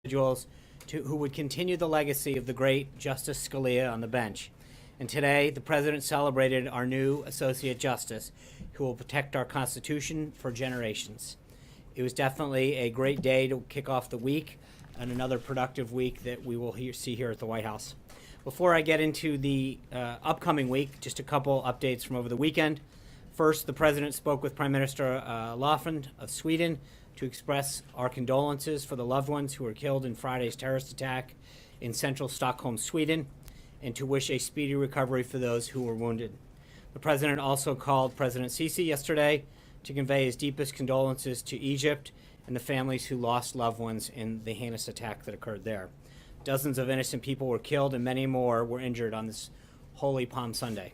individuals who would continue the legacy of the great Justice Scalia on the bench. And today, the President celebrated our new Associate Justice, who will protect our Constitution for generations. It was definitely a great day to kick off the week and another productive week that we will see here at the White House. Before I get into the upcoming week, just a couple updates from over the weekend. First, the President spoke with Prime Minister Löfven of Sweden to express our condolences for the loved ones who were killed in Friday's terrorist attack in central Stockholm, Sweden, and to wish a speedy recovery for those who were wounded. The President also called President Sisi yesterday to convey his deepest condolences to Egypt and the families who lost loved ones in the heinous attack that occurred there. Dozens of innocent people were killed and many more were injured on this Holy Palm Sunday.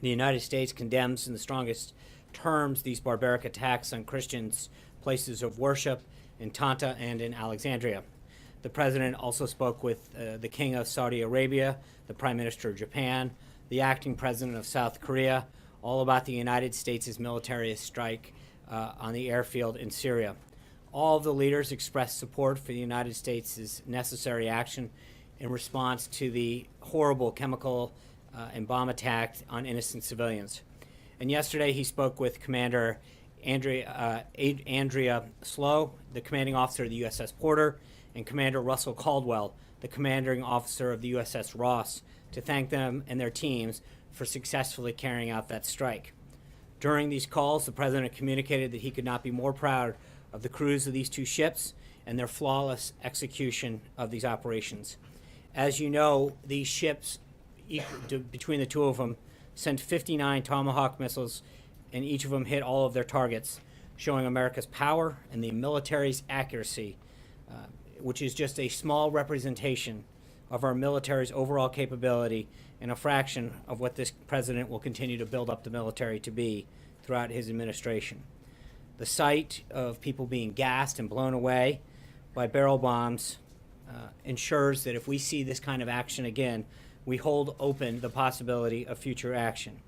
The United States condemns in the strongest terms these barbaric attacks on Christians' places of worship in Tanta and in Alexandria. The President also spoke with the King of Saudi Arabia, the Prime Minister of Japan, the acting President of South Korea, all about the United States' military strike on the airfield in Syria. All of the leaders expressed support for the United States' necessary action in response to the horrible chemical and bomb attack on innocent civilians. And yesterday he spoke with Commander Andrea Slow, the commanding officer of the USS Porter, and Commander Russell Caldwell, the commanding officer of the USS Ross, to thank them and their teams for successfully carrying out that strike. During these calls, the President communicated that he could not be more proud of the crews of these two ships and their flawless execution of these operations. As you know, these ships, between the two of them, sent 59 Tomahawk missiles, and each of them hit all of their targets, showing America's power and the military's accuracy, which is just a small representation of our military's overall capability and a fraction of what this president will continue to build up the military to be throughout his administration. The sight of people being gassed and blown away by barrel bombs ensures that if we see this kind of action again, we hold open the possibility of future action.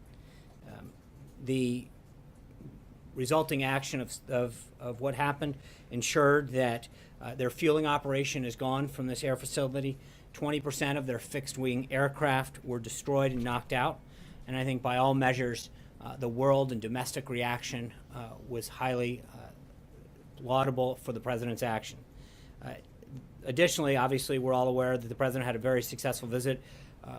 The resulting action of what happened ensured that their fueling operation is gone from this air facility. 20% of their fixed-wing aircraft were destroyed and knocked out. And I think by all measures, the world and domestic reaction was highly laudable for the President's action. Additionally, obviously, we're all aware that the President had a very successful visit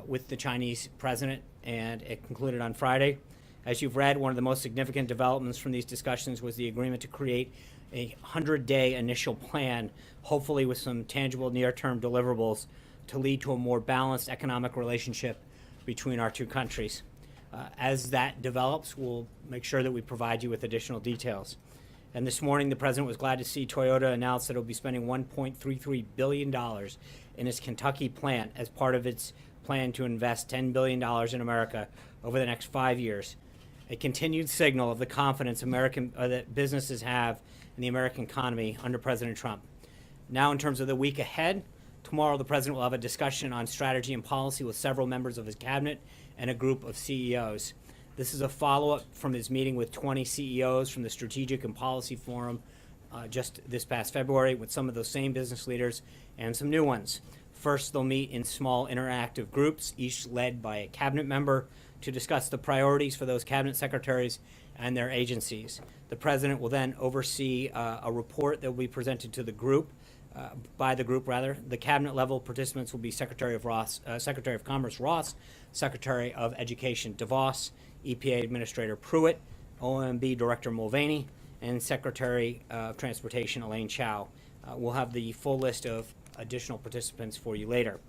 with the Chinese President, and it concluded on Friday. As you've read, one of the most significant developments from these discussions was the agreement to create a 100-day initial plan, hopefully with some tangible near-term deliverables to lead to a more balanced economic relationship between our two countries. As that develops, we'll make sure that we provide you with additional details. And this morning, the President was glad to see Toyota announce that it will be spending $1.33 billion in its Kentucky plant as part of its plan to invest $10 billion in America over the next 5 years. A continued signal of the confidence that businesses have in the American economy under President Trump. Now, in terms of the week ahead, tomorrow the President will have a discussion on strategy and policy with several members of his cabinet and a group of CEOs. This is a follow-up from his meeting with 20 CEOs from the Strategic and Policy Forum just this past February with some of those same business leaders and some new ones. First, they'll meet in small interactive groups, each led by a cabinet member, to discuss the priorities for those cabinet secretaries and their agencies. The President will then oversee a report that will be presented to the group, by the group rather. The cabinet level participants will be Secretary of Commerce Ross, Secretary of Education DeVos, EPA Administrator Pruitt, OMB Director Mulvaney, and Secretary of Transportation Elaine Chao. We'll have the full list of additional participants for you later.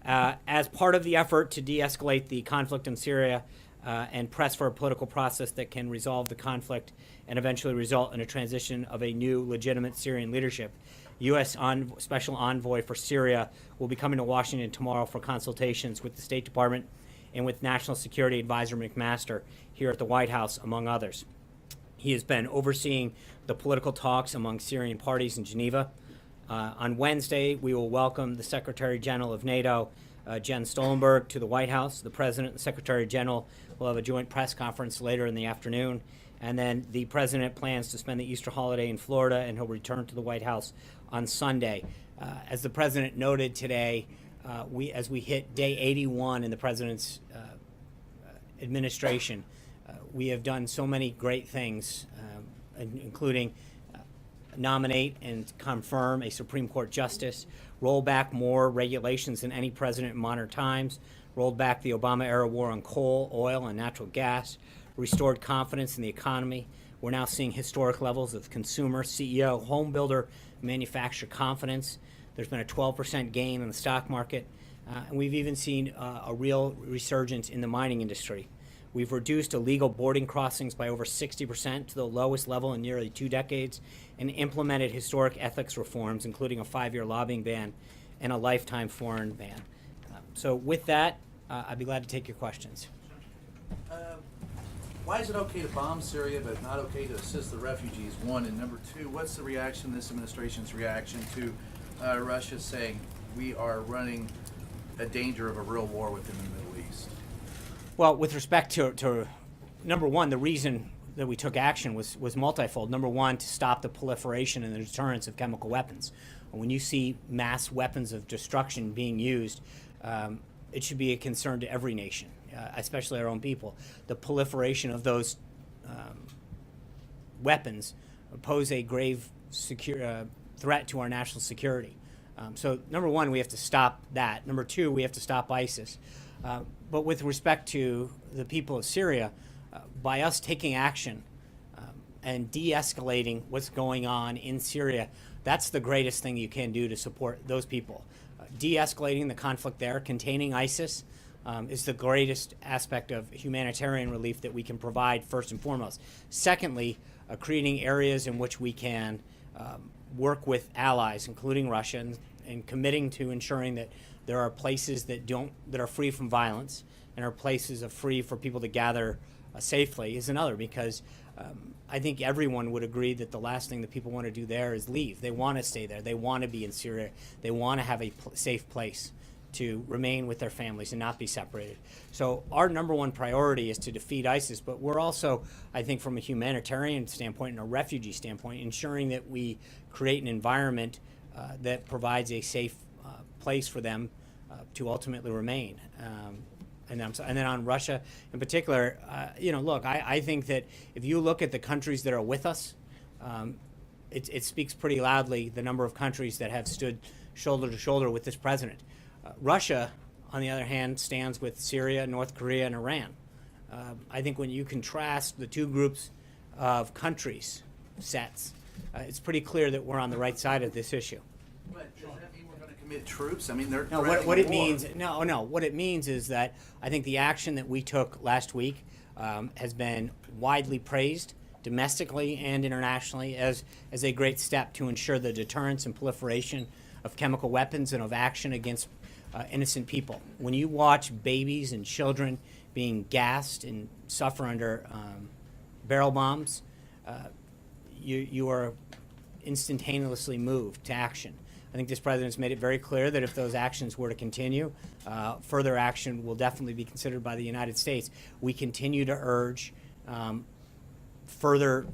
As part of the effort to de-escalate the conflict in Syria and press for a political process that can resolve the conflict and eventually result in a transition of a new legitimate Syrian leadership, U.S. Special Envoy for Syria will be coming to Washington tomorrow for consultations with the State Department and with National Security Advisor McMaster here at the White House, among others. He has been overseeing the political talks among Syrian parties in Geneva. On Wednesday, we will welcome the Secretary General of NATO, Jens Stoltenberg, to the White House. The President and Secretary General will have a joint press conference later in the afternoon. And then the President plans to spend the Easter holiday in Florida, and he'll return to the White House on Sunday. As the president noted today, as we hit day 81 in the president's administration, we have done so many great things, including nominate and confirm a Supreme Court justice, roll back more regulations than any president in modern times, rolled back the Obama-era war on coal, oil, and natural gas, restored confidence in the economy. We're now seeing historic levels of consumer, CEO, home builder, manufacturer confidence. There's been a 12% gain in the stock market, and we've even seen a real resurgence in the mining industry. We've reduced illegal boarding crossings by over 60% to the lowest level in nearly 2 decades, and implemented historic ethics reforms, including a 5-year lobbying ban and a lifetime foreign ban. So with that, I'd be glad to take your questions. Why is it okay to bomb Syria but not okay to assist the refugees, one? And number two, what's the reaction, this administration's reaction to Russia saying we are running a danger of a real war within the Middle East? Well, with respect to number one, the reason that we took action was multifold. Number one, to stop the proliferation and the deterrence of chemical weapons. When you see mass weapons of destruction being used, it should be a concern to every nation, especially our own people. The proliferation of those weapons pose a grave threat to our national security. So number one, we have to stop that. Number two, we have to stop ISIS. But with respect to the people of Syria, by us taking action and de-escalating what's going on in Syria, that's the greatest thing you can do to support those people. De-escalating the conflict there, containing ISIS, is the greatest aspect of humanitarian relief that we can provide, first and foremost. Secondly, creating areas in which we can work with allies, including Russia, and committing to ensuring that there are places that are free from violence and are places free for people to gather safely is another, because I think everyone would agree that the last thing that people want to do there is leave. They want to stay there. They want to be in Syria. They want to have a safe place to remain with their families and not be separated. So our number one priority is to defeat ISIS, but we're also, I think, from a humanitarian standpoint and a refugee standpoint, ensuring that we create an environment that provides a safe place for them to ultimately remain. And then on Russia in particular, look, I think that if you look at the countries that are with us, it speaks pretty loudly the number of countries that have stood shoulder to shoulder with this president. Russia, on the other hand, stands with Syria, North Korea, and Iran. I think when you contrast the two groups of countries sets, it's pretty clear that we're on the right side of this issue. But does that mean we're going to commit troops? I mean, they're no. What it means? No. What it means is that I think the action that we took last week has been widely praised domestically and internationally as a great step to ensure the deterrence and proliferation of chemical weapons and of action against innocent people. When you watch babies and children being gassed and suffer under barrel bombs, you are instantaneously moved to action. I think this president's made it very clear that if those actions were to continue, further action will definitely be considered by the United States. We continue to urge further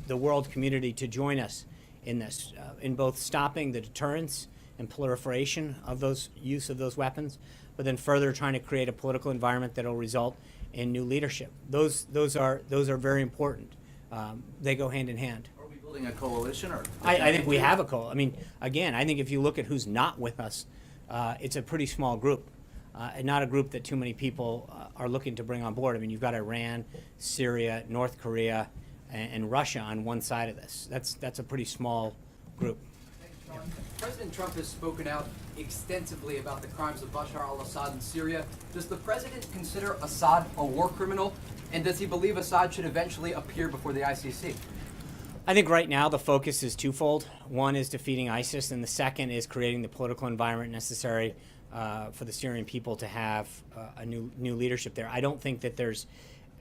the world community to join us in this, in both stopping the deterrence and proliferation of those use of those weapons, but then further trying to create a political environment that will result in new leadership. Those are very important. They go hand in hand. Building a coalition, or I think we have a coalition. I mean, again, I think if you look at who's not with us, it's a pretty small group, and not a group that too many people are looking to bring on board. I mean, you've got Iran, Syria, North Korea, and Russia on one side of this. That's a pretty small group. Thanks, John. President Trump has spoken out extensively about the crimes of Bashar al-Assad in Syria. Does the president consider Assad a war criminal, and does he believe Assad should eventually appear before the ICC? I think right now the focus is twofold. One is defeating ISIS, and the second is creating the political environment necessary for the Syrian people to have a new leadership there. I don't think that there's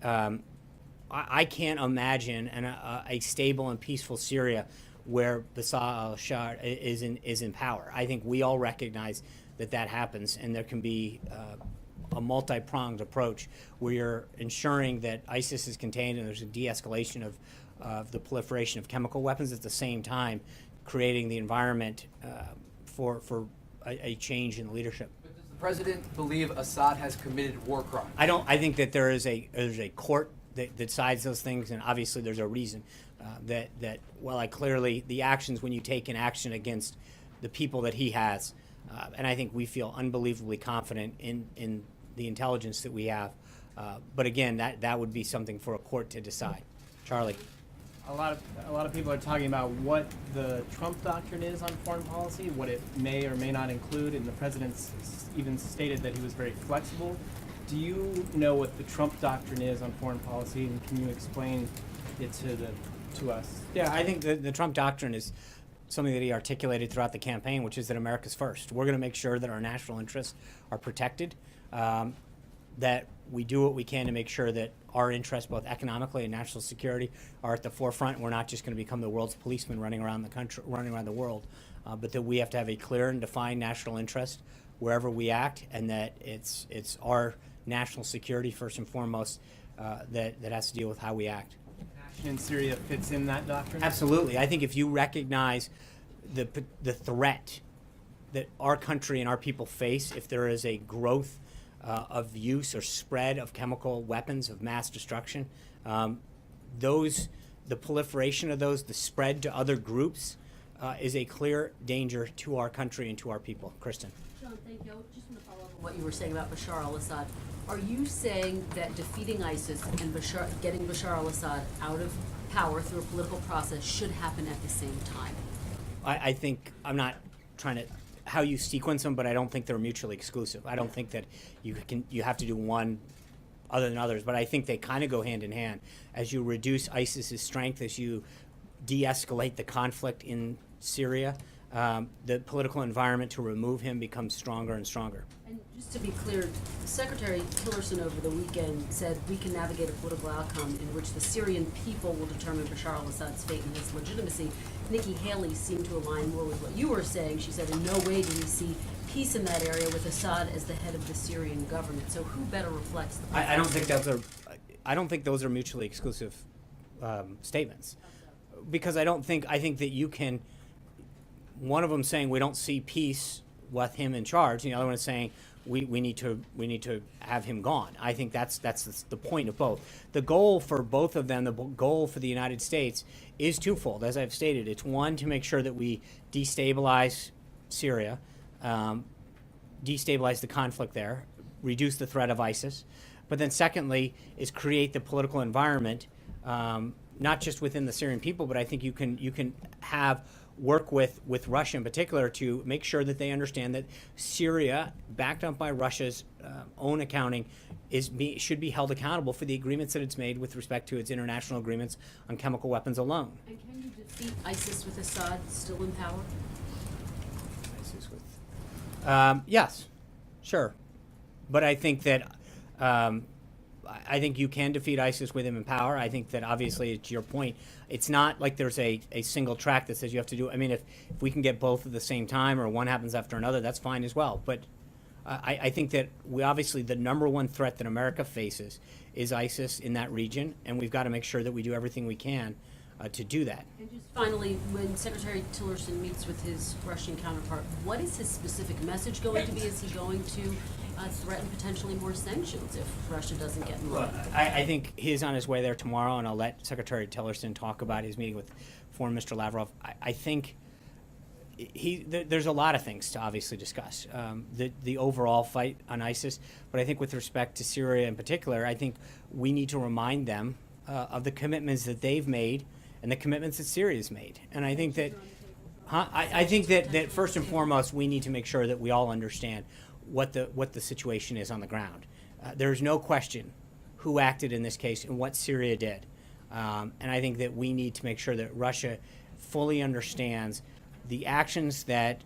I can't imagine a stable and peaceful Syria where Bashar al-Assad is in power. I think we all recognize that happens, and there can be a multi-pronged approach where you're ensuring that ISIS is contained and there's a de-escalation of the proliferation of chemical weapons, at the same time creating the environment for a change in leadership. But does the president believe Assad has committed war crimes? I think that there's a court that decides those things, and obviously there's a reason that well, clearly the actions, when you take an action against the people that he has, and I think we feel unbelievably confident in the intelligence that we have. But again, that would be something for a court to decide. Charlie. A lot of people are talking about what the Trump doctrine is on foreign policy, what it may or may not include, and the president's even stated that he was very flexible. Do you know what the Trump doctrine is on foreign policy, and can you explain it to us? Yeah, I think the Trump doctrine is something that he articulated throughout the campaign, which is that America's first. We're going to make sure that our national interests are protected, that we do what we can to make sure that our interests, both economically and national security, are at the forefront. We're not just going to become the world's policeman running around the country, running around the world, but that we have to have a clear and defined national interest wherever we act, and that it's our national security first and foremost that has to deal with how we act. Action in Syria fits in that doctrine? Absolutely. I think if you recognize the threat that our country and our people face, if there is a growth of use or spread of chemical weapons of mass destruction, the proliferation of those, the spread to other groups, is a clear danger to our country and to our people. Kristen. John, thank you. I just want to follow up on what you were saying about Bashar al-Assad. Are you saying that defeating ISIS and getting Bashar al-Assad out of power through a political process should happen at the same time? I think, I'm not trying to how you sequence them, but I don't think they're mutually exclusive. I don't think that you have to do one other than others, but I think they kind of go hand in hand. As you reduce ISIS's strength, as you de-escalate the conflict in Syria, the political environment to remove him becomes stronger and stronger. And just to be clear, Secretary Tillerson over the weekend said we can navigate a political outcome in which the Syrian people will determine Bashar al-Assad's fate and his legitimacy. Nikki Haley seemed to align more with what you were saying. She said in no way do we see peace in that area with Assad as the head of the Syrian government. So who better reflects the I don't think those are mutually exclusive statements, because I think that you can. One of them saying we don't see peace with him in charge, and the other one is saying we need to have him gone. I think that's the point of both. The goal for both of them, the goal for the United States, is twofold. As I've stated, it's one, to make sure that we destabilize Syria, destabilize the conflict there, reduce the threat of ISIS, but then secondly is create the political environment, not just within the Syrian people, but I think you can have work with Russia in particular to make sure that they understand that Syria, backed up by Russia's own accounting, should be held accountable for the agreements that it's made with respect to its international agreements on chemical weapons alone. And can you defeat ISIS with Assad still in power? Yes, sure, but I think that I think you can defeat ISIS with him in power. I think that obviously, to your point, it's not like there's a single track that says you have to do. I mean, if we can get both at the same time or one happens after another, that's fine as well. But I think that we obviously, the number one threat that America faces is ISIS in that region, and we've got to make sure that we do everything we can to do that. And just finally, when Secretary Tillerson meets with his Russian counterpart, what is his specific message going to be? Is he going to threaten potentially more sanctions if Russia doesn't get involved? I think he's on his way there tomorrow, and I'll let Secretary Tillerson talk about his meeting with Foreign Minister Lavrov. I think there's a lot of things to obviously discuss. The overall fight on ISIS, but I think with respect to Syria in particular, I think we need to remind them of the commitments that they've made and the commitments that Syria's made. And I think that, I think that first and foremost, we need to make sure that we all understand what the situation is on the ground. There's no question who acted in this case and what Syria did. And I think that we need to make sure that Russia fully understands the actions that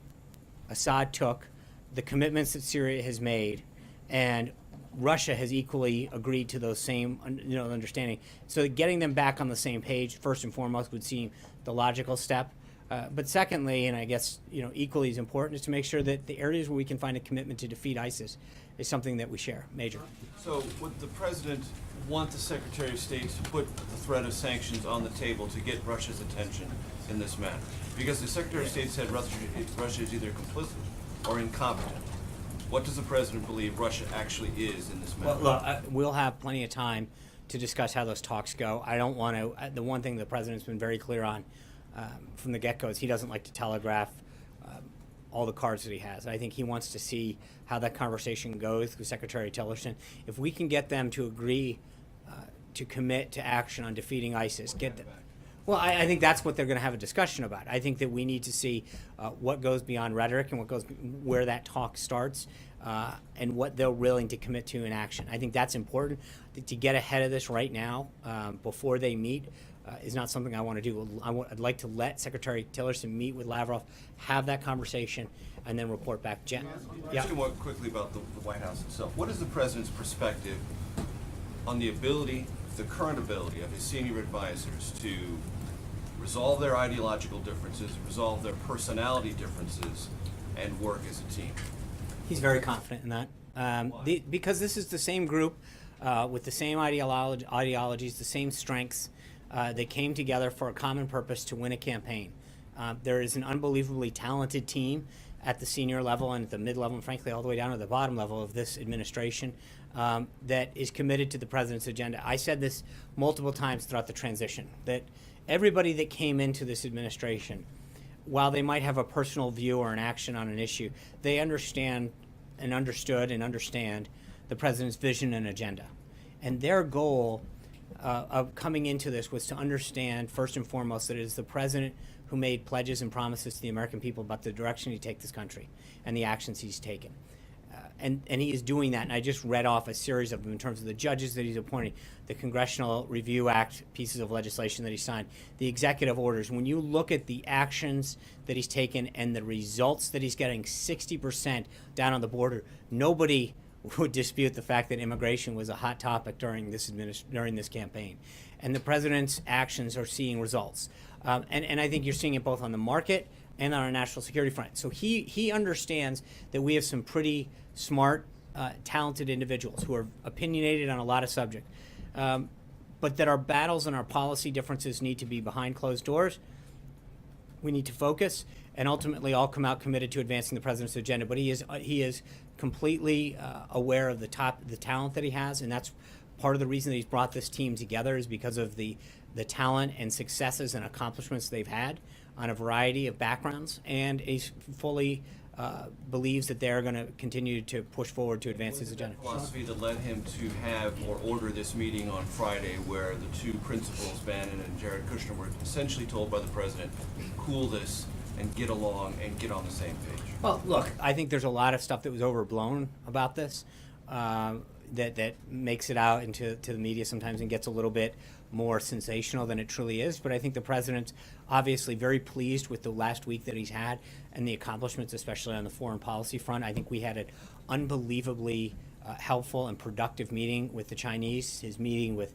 Assad took, the commitments that Syria has made, and Russia has equally agreed to those same understanding. So getting them back on the same page, first and foremost, would seem the logical step. But secondly, and I guess equally as important, is to make sure that the areas where we can find a commitment to defeat ISIS is something that we share. Major. So would the president want the Secretary of State to put the threat of sanctions on the table to get Russia's attention in this matter? Because the Secretary of State said Russia is either complicit or incompetent. What does the president believe Russia actually is in this matter? Well, look, we'll have plenty of time to discuss how those talks go. I don't want to. The one thing the president's been very clear on from the get-go is he doesn't like to telegraph all the cards that he has. I think he wants to see how that conversation goes with Secretary Tillerson. If we can get them to agree to commit to action on defeating ISIS, get them. Well, I think that's what they're going to have a discussion about. I think that we need to see what goes beyond rhetoric and where that talk starts, and what they're willing to commit to in action. I think that's important. To get ahead of this right now, before they meet, is not something I want to do. I'd like to let Secretary Tillerson meet with Lavrov, have that conversation, and then report back. Jen? Yeah. Just more quickly about the White House itself. What is the president's perspective on the ability, the current ability of his senior advisors to resolve their ideological differences, resolve their personality differences, and work as a team? He's very confident in that. Because this is the same group with the same ideologies, the same strengths. They came together for a common purpose to win a campaign. There is an unbelievably talented team at the senior level and at the mid-level, and frankly all the way down to the bottom level of this administration that is committed to the president's agenda. I said this multiple times throughout the transition, that everybody that came into this administration, while they might have a personal view or an action on an issue, they understand and understood and understand the president's vision and agenda. And their goal of coming into this was to understand, first and foremost, that it is the president who made pledges and promises to the American people about the direction he'd take this country and the actions he's taken. And he is doing that, and I just read off a series of them in terms of the judges that he's appointing, the Congressional Review Act pieces of legislation that he signed, the executive orders. When you look at the actions that he's taken and the results that he's getting, 60% down on the border, nobody would dispute the fact that immigration was a hot topic during this campaign. And the president's actions are seeing results. And I think you're seeing it both on the market and on our national security front. So he understands that we have some pretty smart, talented individuals who are opinionated on a lot of subjects, but that our battles and our policy differences need to be behind closed doors. We need to focus and ultimately all come out committed to advancing the president's agenda. But he is completely aware of the talent that he has, and that's part of the reason that he's brought this team together, is because of the talent and successes and accomplishments they've had on a variety of backgrounds, and he fully believes that they're going to continue to push forward to advance his agenda. Philosophy that led him to have or order this meeting on Friday, where the two principals, Bannon and Jared Kushner, were essentially told by the president, cool this and get along and get on the same page. Well, look, I think there's a lot of stuff that was overblown about this that makes it out into the media sometimes and gets a little bit more sensational than it truly is. But I think the president's obviously very pleased with the last week that he's had and the accomplishments, especially on the foreign policy front. I think we had an unbelievably helpful and productive meeting with the Chinese. His meeting with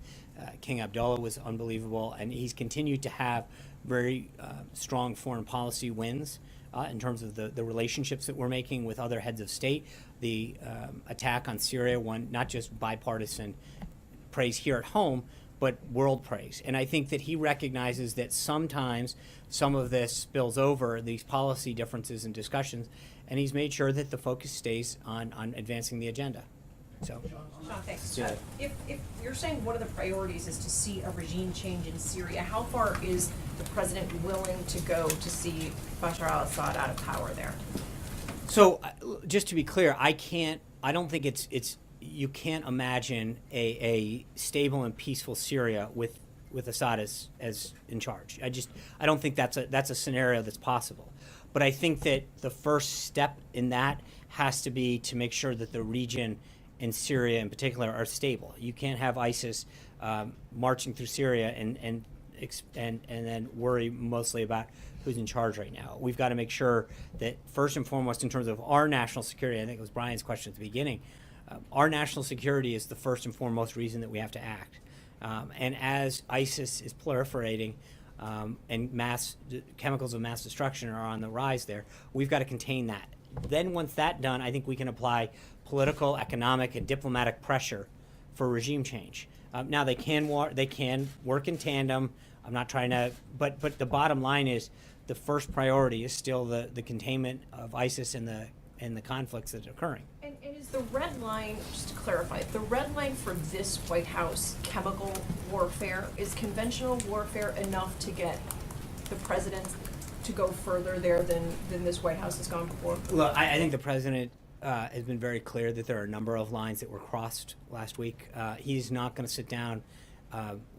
King Abdullah was unbelievable, and he's continued to have very strong foreign policy wins in terms of the relationships that we're making with other heads of state. The attack on Syria won not just bipartisan praise here at home, but world praise. And I think that he recognizes that sometimes some of this spills over, these policy differences and discussions, and he's made sure that the focus stays on advancing the agenda. So, Sean, thanks. Yeah. If you're saying one of the priorities is to see a regime change in Syria, how far is the president willing to go to see Bashar al-Assad out of power there? So just to be clear, I don't think you can't imagine a stable and peaceful Syria with Assad as in charge. I don't think that's a scenario that's possible. But I think that the first step in that has to be to make sure that the region and Syria in particular are stable. You can't have ISIS marching through Syria and then worry mostly about who's in charge right now. We've got to make sure that first and foremost, in terms of our national security, I think it was Brian's question at the beginning, our national security is the first and foremost reason that we have to act. And as ISIS is proliferating, and chemicals of mass destruction are on the rise there. We've got to contain that. Then once that's done, I think we can apply political, economic, and diplomatic pressure for regime change. Now they can work in tandem. I'm not trying to, but the bottom line is the first priority is still the containment of ISIS and the conflicts that are occurring. And is the red line, just to clarify, the red line for this White House chemical warfare, is conventional warfare enough to get the president to go further there than this White House has gone before? Look, I think the president has been very clear that there are a number of lines that were crossed last week. He's not going to sit down.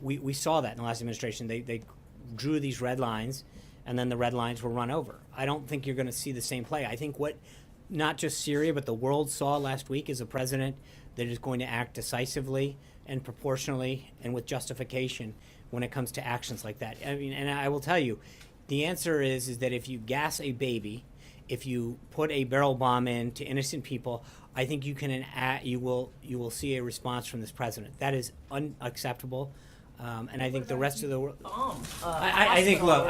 We saw that in the last administration. They drew these red lines, and then the red lines were run over. I don't think you're going to see the same play. I think what not just Syria, but the world saw last week is a president that is going to act decisively and proportionally and with justification when it comes to actions like that. I mean, and I will tell you, the answer is that if you gas a baby, if you put a barrel bomb in to innocent people, I think you will see a response from this president. That is unacceptable. And I think the rest of the world. I think. Look,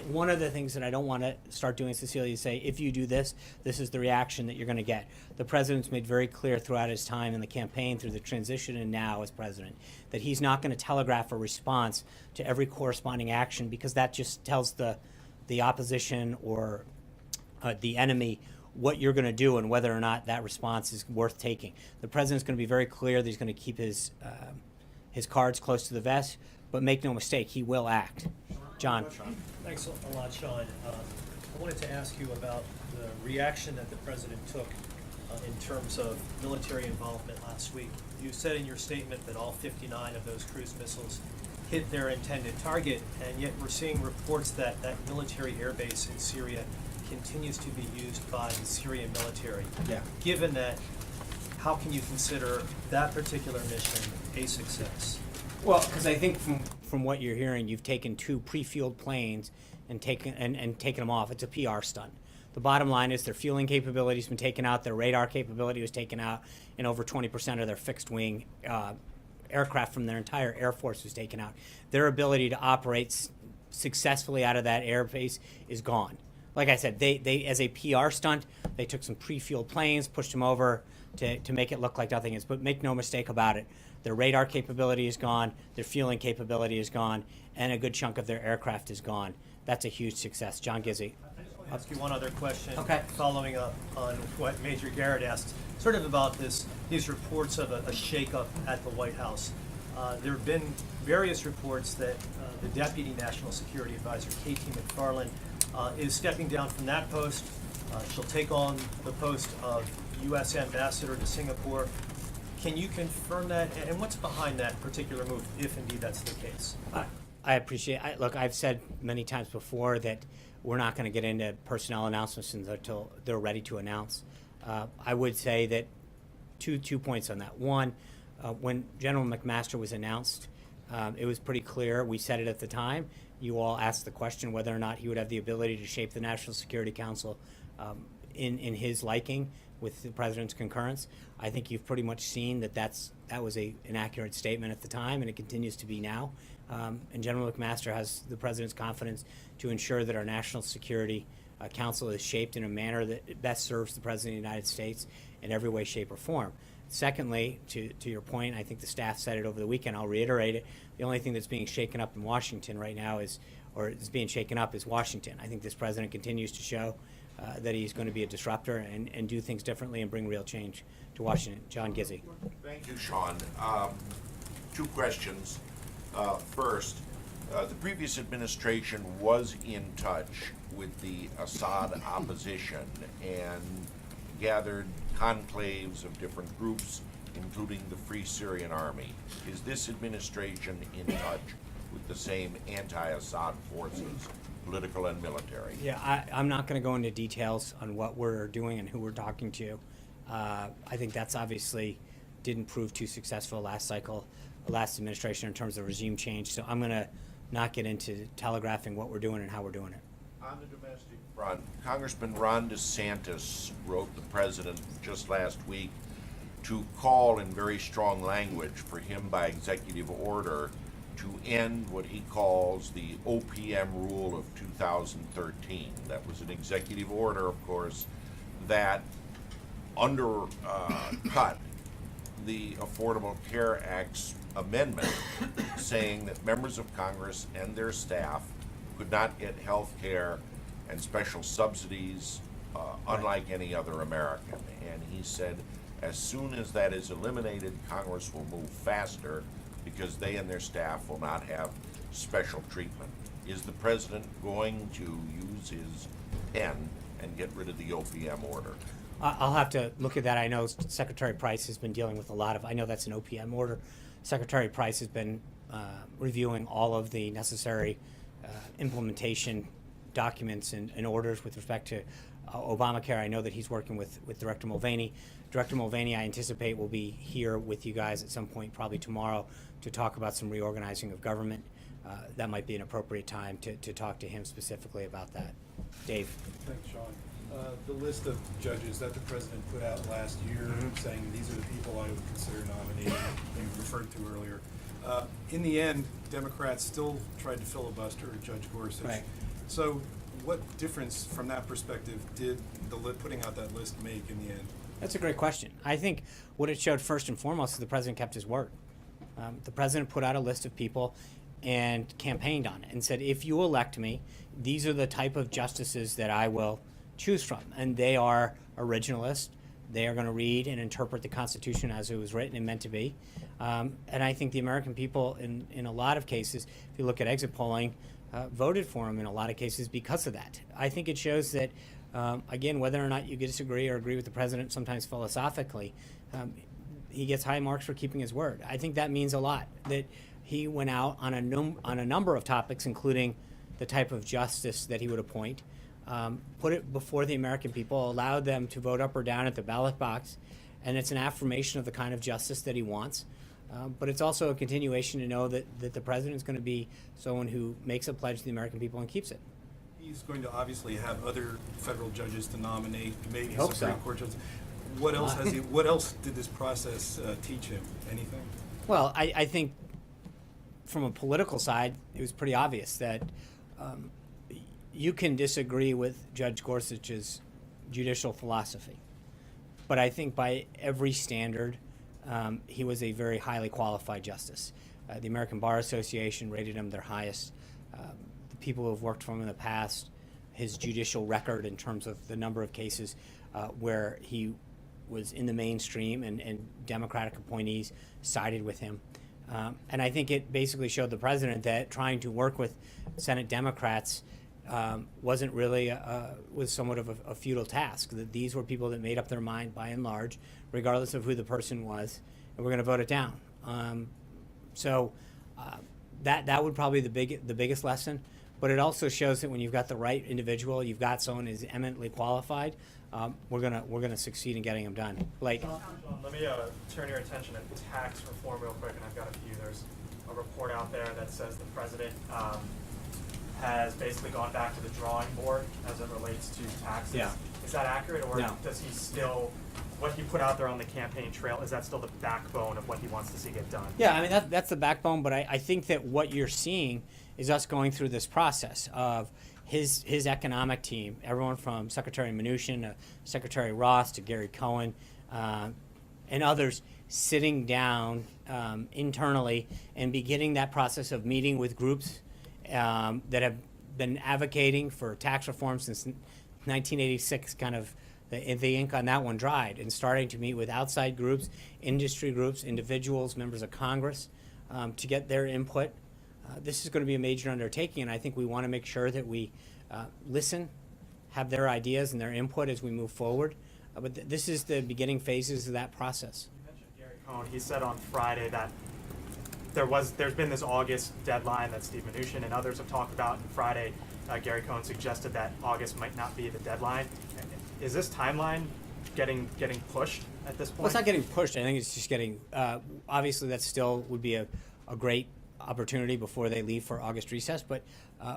one of the things that I don't want to start doing, Cecilia, is say if you do this, this is the reaction that you're going to get. The president's made very clear throughout his time in the campaign, through the transition, and now as president, that he's not going to telegraph a response to every corresponding action, because that just tells the opposition or the enemy what you're going to do and whether or not that response is worth taking. The president's going to be very clear that he's going to keep his cards close to the vest, but make no mistake, he will act. John. Thanks a lot, Sean. I wanted to ask you about the reaction that the president took in terms of military involvement last week. You said in your statement that all 59 of those cruise missiles hit their intended target, and yet we're seeing reports that that military airbase in Syria continues to be used by the Syrian military. Yeah. Given that, how can you consider that particular mission a success? Well, because I think from what you're hearing, you've taken two pre-fueled planes and taken them off. It's a PR stunt. The bottom line is their fueling capability has been taken out, their radar capability was taken out, and over 20% of their fixed-wing aircraft from their entire Air Force was taken out. Their ability to operate successfully out of that airbase is gone. Like I said, they as a PR stunt, they took some pre-fueled planes, pushed them over to make it look like nothing is. But make no mistake about it, their radar capability is gone, their fueling capability is gone, and a good chunk of their aircraft is gone. That's a huge success. John Gizzi. I'll ask you one other question. Okay. Following up on what Major Garrett asked, sort of about these reports of a shakeup at the White House. There have been various reports that the Deputy National Security Advisor, K.T. McFarland, is stepping down from that post. She'll take on the post of U.S. Ambassador to Singapore. Can you confirm that? And what's behind that particular move, if indeed that's the case? I appreciate it. Look, I've said many times before that we're not going to get into personnel announcements until they're ready to announce. I would say that two points on that. One, when General McMaster was announced, it was pretty clear. We said it at the time. You all asked the question whether or not he would have the ability to shape the National Security Council in his liking with the president's concurrence. I think you've pretty much seen that was an accurate statement at the time, and it continues to be now. And General McMaster has the president's confidence to ensure that our National Security Council is shaped in a manner that best serves the President of the United States in every way, shape, or form. Secondly, to your point, I think the staff said it over the weekend, I'll reiterate it, the only thing that's being shaken up in Washington right now is being shaken up is Washington. I think this president continues to show that he's going to be a disruptor and do things differently and bring real change to Washington. John Gizzi. Thank you, Sean. Two questions. First, the previous administration was in touch with the Assad opposition and gathered conclaves of different groups, including the Free Syrian Army. Is this administration in touch with the same anti-Assad forces, political and military? Yeah, I'm not going to go into details on what we're doing and who we're talking to. I think that's obviously didn't prove too successful last cycle, last administration in terms of regime change. So I'm going to not get into telegraphing what we're doing and how we're doing it. On the domestic front, Congressman Ron DeSantis wrote the president just last week to call in very strong language for him by executive order to end what he calls the OPM rule of 2013. That was an executive order, of course, that undercut the Affordable Care Act's amendment saying that members of Congress and their staff could not get health care and special subsidies unlike any other American. And he said, as soon as that is eliminated, Congress will move faster because they and their staff will not have special treatment. Is the president going to use his pen and get rid of the OPM order? I'll have to look at that. I know Secretary Price has been dealing with a lot of, I know that's an OPM order. Secretary Price has been reviewing all of the necessary implementation documents and orders with respect to Obamacare. I know that he's working with Director Mulvaney. Director Mulvaney, I anticipate, will be here with you guys at some point, probably tomorrow, to talk about some reorganizing of government. That might be an appropriate time to talk to him specifically about that. Dave. Thanks, Sean. The list of judges that the president put out last year, saying these are the people I would consider nominated, you referred to earlier. In the end, Democrats still tried to filibuster Judge Gorsuch. Right. So what difference from that perspective did putting out that list make in the end? That's a great question. I think what it showed first and foremost is the president kept his word. The president put out a list of people and campaigned on it and said, if you elect me, these are the type of justices that I will choose from. And they are originalist. They are going to read and interpret the Constitution as it was written and meant to be. And I think the American people, in a lot of cases, if you look at exit polling, voted for him in a lot of cases because of that. I think it shows that, again, whether or not you disagree or agree with the president, sometimes philosophically, he gets high marks for keeping his word. I think that means a lot, that he went out on a number of topics, including the type of justice that he would appoint, put it before the American people, allowed them to vote up or down at the ballot box, and it's an affirmation of the kind of justice that he wants. But it's also a continuation to know that the president is going to be someone who makes a pledge to the American people and keeps it. He's going to obviously have other federal judges to nominate, maybe Hope Supreme so. Court judges. What else has he? What else did this process teach him? Anything? Well, I think from a political side, it was pretty obvious that you can disagree with Judge Gorsuch's judicial philosophy. But I think by every standard, he was a very highly qualified justice. The American Bar Association rated him their highest. The people who have worked for him in the past, his judicial record in terms of the number of cases where he was in the mainstream and Democratic appointees sided with him. And I think it basically showed the president that trying to work with Senate Democrats wasn't really was somewhat of a futile task. That these were people that made up their mind by and large, regardless of who the person was, and we're going to vote it down. That would probably be the biggest lesson. But it also shows that when you've got the right individual, you've got someone who's eminently qualified. We're gonna succeed in getting them done. Blake. Let me turn your attention to tax reform real quick, and I've got a few. There's a report out there that says the president has basically gone back to the drawing board as it relates to taxes. Yeah. Is that accurate, or No. does he still, what he put out there on the campaign trail, is that still the backbone of what he wants to see get done? Yeah, I mean that's the backbone. But I think that what you're seeing is us going through this process of his economic team, everyone from Secretary Mnuchin to Secretary Ross to Gary Cohen and others, sitting down internally and beginning that process of meeting with groups that have been advocating for tax reform since 1986, kind of the ink on that one dried, and starting to meet with outside groups, industry groups, individuals, members of Congress, to get their input. This is going to be a major undertaking, and I think we want to make sure that we listen, have their ideas and their input as we move forward. But this is the beginning phases of that process. You mentioned Gary Cohen. He said on Friday that there's been this August deadline that Steve Mnuchin and others have talked about, and Friday Gary Cohen suggested that August might not be the deadline. Is this timeline getting pushed at this point? Well, it's not getting pushed. I think it's just getting, obviously that still would be a great opportunity before they leave for August recess, but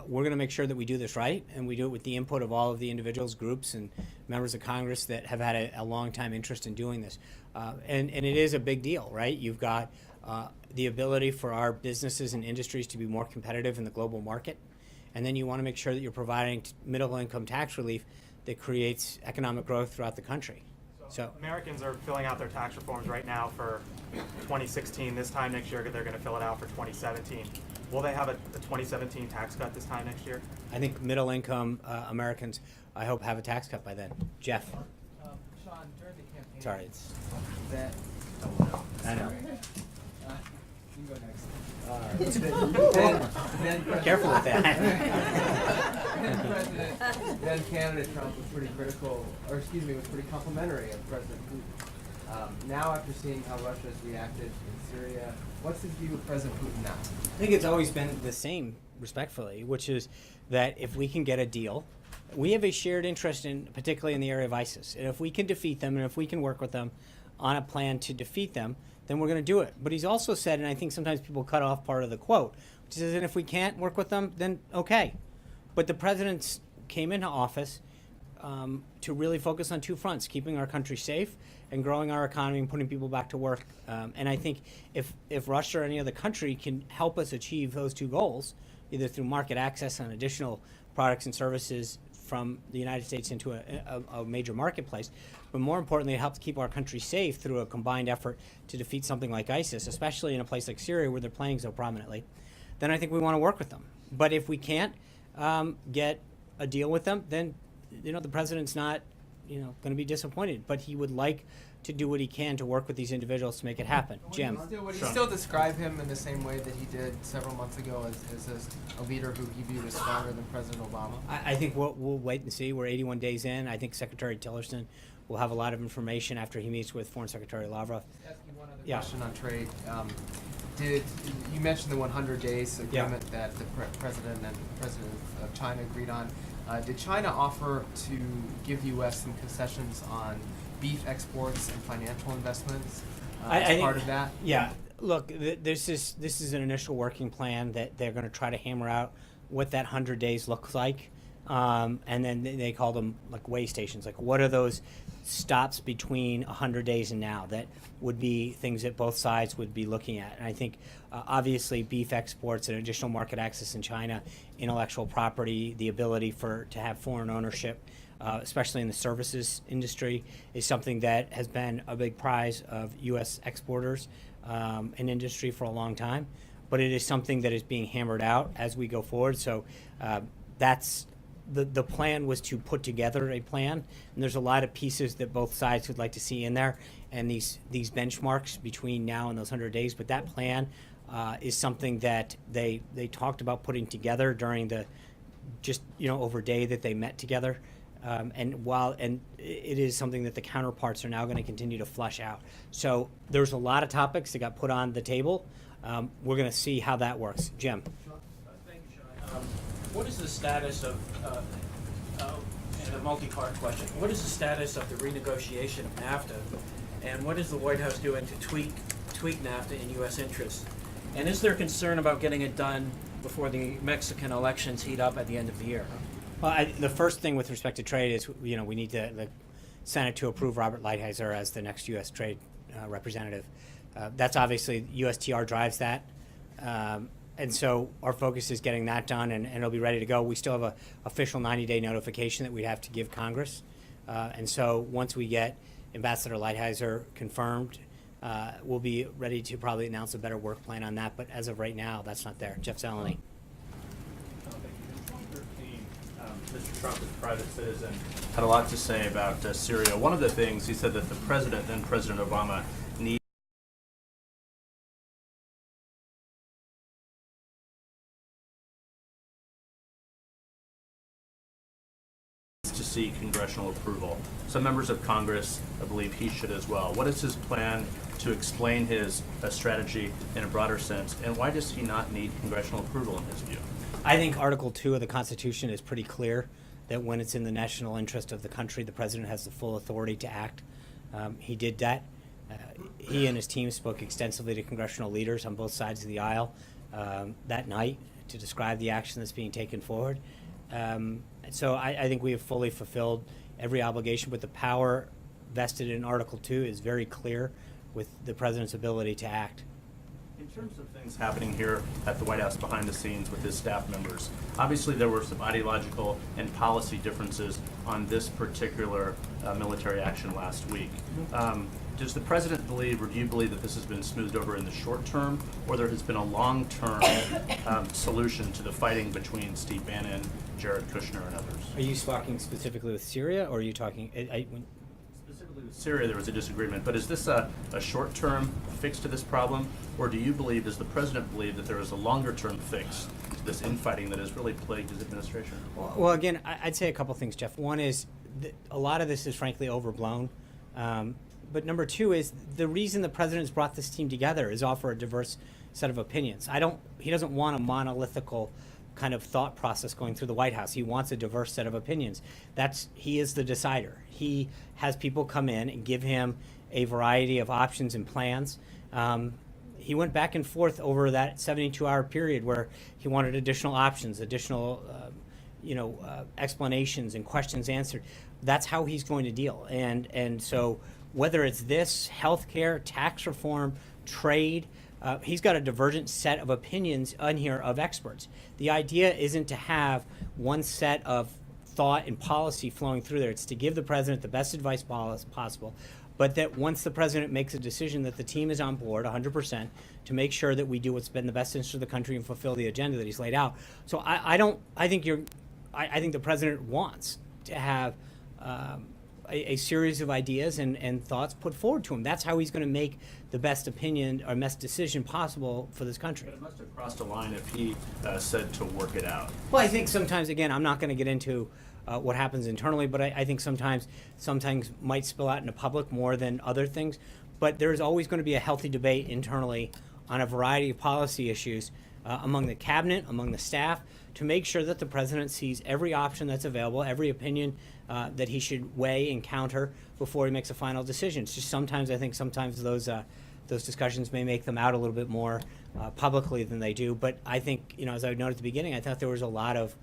we're going to make sure that we do this right, and we do it with the input of all of the individuals, groups, and members of Congress that have had a long time interest in doing this. And it is a big deal, right? You've got the ability for our businesses and industries to be more competitive in the global market. And then you want to make sure that you're providing middle income tax relief that creates economic growth throughout the country. So Americans are filling out their tax reforms right now for 2016. This time next year, they're going to fill it out for 2017. Will they have a 2017 tax cut this time next year? I think middle income Americans, I hope, have a tax cut by then. Jeff. Sean, during the campaign. Sorry. That. I know. You can go next. Then Careful with that. then candidate Trump was pretty critical, or excuse me, was pretty complimentary of President Putin. Now, after seeing how Russia has reacted in Syria, what's his view of President Putin now? I think it's always been the same, respectfully, which is that if we can get a deal, we have a shared interest in, particularly in the area of ISIS. And if we can defeat them, and if we can work with them on a plan to defeat them, then we're going to do it. But he's also said, and I think sometimes people cut off part of the quote, which is, and if we can't work with them, then okay. But the president came into office to really focus on two fronts: keeping our country safe and growing our economy and putting people back to work. And I think if Russia or any other country can help us achieve those two goals, either through market access and additional products and services from the United States into a major marketplace, but more importantly, it helps keep our country safe through a combined effort to defeat something like ISIS, especially in a place like Syria where they're playing so prominently, then I think we want to work with them. But if we can't get a deal with them, then the president's not going to be disappointed, but he would like to do what he can to work with these individuals to make it happen. Jim. Would you still describe him in the same way that he did several months ago as a leader who he viewed as stronger than President Obama? I think we'll wait and see. We're 81 days in. I think Secretary Tillerson will have a lot of information after he meets with Foreign Secretary Lavrov. Ask you one other question on trade. Did you mentioned the 100 days agreement that the president and President of China agreed on? Did China offer to give the U.S. some concessions on beef exports and financial investments as part of that? Yeah. Look, this is an initial working plan that they're going to try to hammer out what that 100 days looks like. And then they call them like way stations. Like, what are those stops between 100 days and now that would be things that both sides would be looking at? And I think obviously beef exports and additional market access in China, intellectual property, the ability to have foreign ownership, especially in the services industry, is something that has been a big prize of U.S. exporters and industry for a long time. But it is something that is being hammered out as we go forward. So that's the plan, was to put together a plan, and there's a lot of pieces that both sides would like to see in there, and these benchmarks between now and those 100 days. But that plan is something that they talked about putting together during the over day that they met together. And it is something that the counterparts are now going to continue to flush out. So there's a lot of topics that got put on the table. We're going to see how that works. Jim. Thank you, Sean. What is the status of, and a multi-part question, what is the status of the renegotiation of NAFTA, and what is the White House doing to tweak NAFTA in U.S. interest? And is there concern about getting it done before the Mexican elections heat up at the end of the year? Well, the first thing with respect to trade is, we need the Senate to approve Robert Lighthizer as the next U.S. trade representative. That's obviously, USTR drives that. And so our focus is getting that done, and it'll be ready to go. We still have an official 90-day notification that we have to give Congress. And so once we get Ambassador Lighthizer confirmed, we'll be ready to probably announce a better work plan on that. But as of right now, that's not there. Jeff Zeleny. Mr. Trump, as a private citizen, had a lot to say about Syria. One of the things he said that the president, then President Obama, needs to see congressional approval. Some members of Congress believe he should as well. What is his plan to explain his strategy in a broader sense, and why does he not need congressional approval in his view? I think Article 2 of the Constitution is pretty clear that when it's in the national interest of the country, the president has the full authority to act. He did that. He and his team spoke extensively to congressional leaders on both sides of the aisle that night to describe the action that's being taken forward. So I think we have fully fulfilled every obligation, but the power vested in Article 2 is very clear with the president's ability to act. In terms of things happening here at the White House behind the scenes with his staff members, obviously there were some ideological and policy differences on this particular military action last week. Does the president believe, or do you believe, that this has been smoothed over in the short term, or there has been a long-term solution to the fighting between Steve Bannon, Jared Kushner, and others? Are you talking specifically with Syria, or are you talking? Specifically with Syria, there was a disagreement, but is this a short-term fix to this problem, or do you believe, does the president believe, that there is a longer-term fix to this infighting that has really plagued his administration? Well, again, I'd say a couple things, Jeff. One is a lot of this is frankly overblown. But number two is the reason the president's brought this team together is offer a diverse set of opinions. He doesn't want a monolithical kind of thought process going through the White House. He wants a diverse set of opinions. He is the decider. He has people come in and give him a variety of options and plans. He went back and forth over that 72-hour period where he wanted additional options, additional explanations and questions answered. That's how he's going to deal. And so whether it's this, healthcare, tax reform, trade, he's got a divergent set of opinions on here of experts. The idea isn't to have one set of thought and policy flowing through there. It's to give the president the best advice possible, but that once the president makes a decision, that the team is on board 100% to make sure that we do what's been the best interest of the country and fulfill the agenda that he's laid out. So I think the president wants to have a series of ideas and thoughts put forward to him. That's how he's going to make the best opinion or best decision possible for this country. But it must have crossed a line if he said to work it out. Well, I think sometimes, again, I'm not going to get into what happens internally, but I think sometimes some things might spill out into public more than other things. But there's always going to be a healthy debate internally on a variety of policy issues among the cabinet, among the staff, to make sure that the president sees every option that's available, every opinion that he should weigh and counter before he makes a final decision. It's just sometimes, I think sometimes those discussions may make them out a little bit more publicly than they do. But I think, as I noted at the beginning, I thought there was a lot of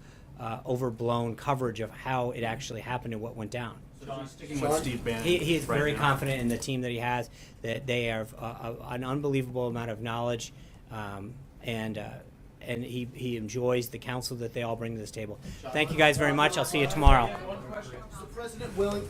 overblown coverage of how it actually happened and what went down. Sean, sticking with Steve Bannon. He is right very now. confident in the team that he has, that they have an unbelievable amount of knowledge, and he enjoys the counsel that they all bring to this table. Thank you guys very much. I'll see you tomorrow. Is the president willing